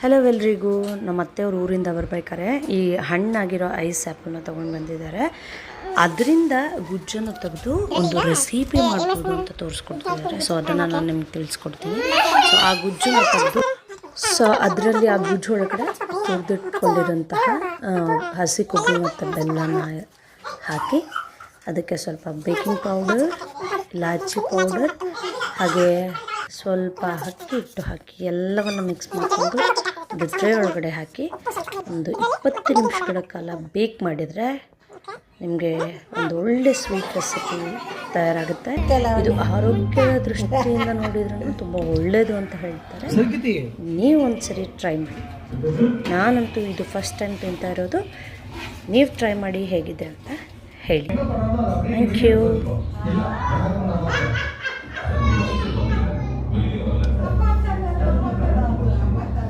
Hello ಎಲ್ರಿಗೂ. ನಮ್ಮ ಅತ್ತೆಯವರು ಊರಿಂದ ಬರಬೇಕಾರೆ ಈ ಹಣ್ಣಾಗಿರೋ ಐಸ್ ಆ್ಯಪಲ್ನ ತೊಗೊಂಡು ಬಂದಿದ್ದಾರೆ. ಅದರಿಂದ ಗುಜ್ಜನ್ನು ತೆಗೆದು ಒಂದು ರೆಸಿಪಿ ಮಾಡ್ಬೋದು ಅಂತ ತೋರಿಸ್ಕೊಡ್ತಿದ್ದಾರೆ. ಸೊ ಅದನ್ನು ನಾನು ನಿಮ್ಗೆ ತಿಳಿಸ್ಕೊಡ್ತೀನಿ. ಸೊ ಆ ಗುಜ್ಜನ್ನು ತೆಗೆದು ಅದರಲ್ಲಿ ಆ ಗುಜ್ಜು ಒಳಗಡೆ ತುರಿದಿಟ್ಕೊಂಡಿರೋಂತಹ ಹಸಿ ಕೊಬ್ಬರಿ ಮತ್ತು ಬೆಲ್ಲನ ಹಾಕಿ ಅದಕ್ಕೆ ಸ್ವಲ್ಪ ಬೇಕಿಂಗ್ ಪೌಡರ್, ಇಲಾಚಿ ಪೌಡರ್, ಹಾಗೆ ಸ್ವಲ್ಪ ಅಕ್ಕಿ ಹಿಟ್ಟು ಹಾಕಿ ಎಲ್ಲವನ್ನು ಮಿಕ್ಸ್ ಮಾಡಿಕೊಂಡು ಒಂದು ಟ್ರೇ ಒಳಗಡೆ ಹಾಕಿ ಒಂದು 20 ನಿಮಿಷಗಳ ಕಾಲ ಬೇಕ್ ಮಾಡಿದರೆ ನಿಮಗೆ ಒಂದು ಒಳ್ಳೆ ಸ್ವೀಟ್ ರೆಸಿಪಿ ತಯಾರಾಗುತ್ತೆ. ಇದು ಆರೋಗ್ಯದ ದೃಷ್ಟಿಯಿಂದ ನೋಡಿದ್ರೂ ತುಂಬ ಒಳ್ಳೆಯದು ಅಂತ ಹೇಳ್ತಾರೆ. ನೀವು ಒಂದು ಸರಿ ಟ್ರೈ ಮಾಡಿ. ನಾನಂತೂ ಇದು ಫಸ್ಟ್ ಟೈಮ್ ತಿಂತಾ ಇರೋದು. ನೀವು ಟ್ರೈ ಮಾಡಿ ಹೇಗಿದೆ ಅಂತ ಹೇಳಿ. Thank you.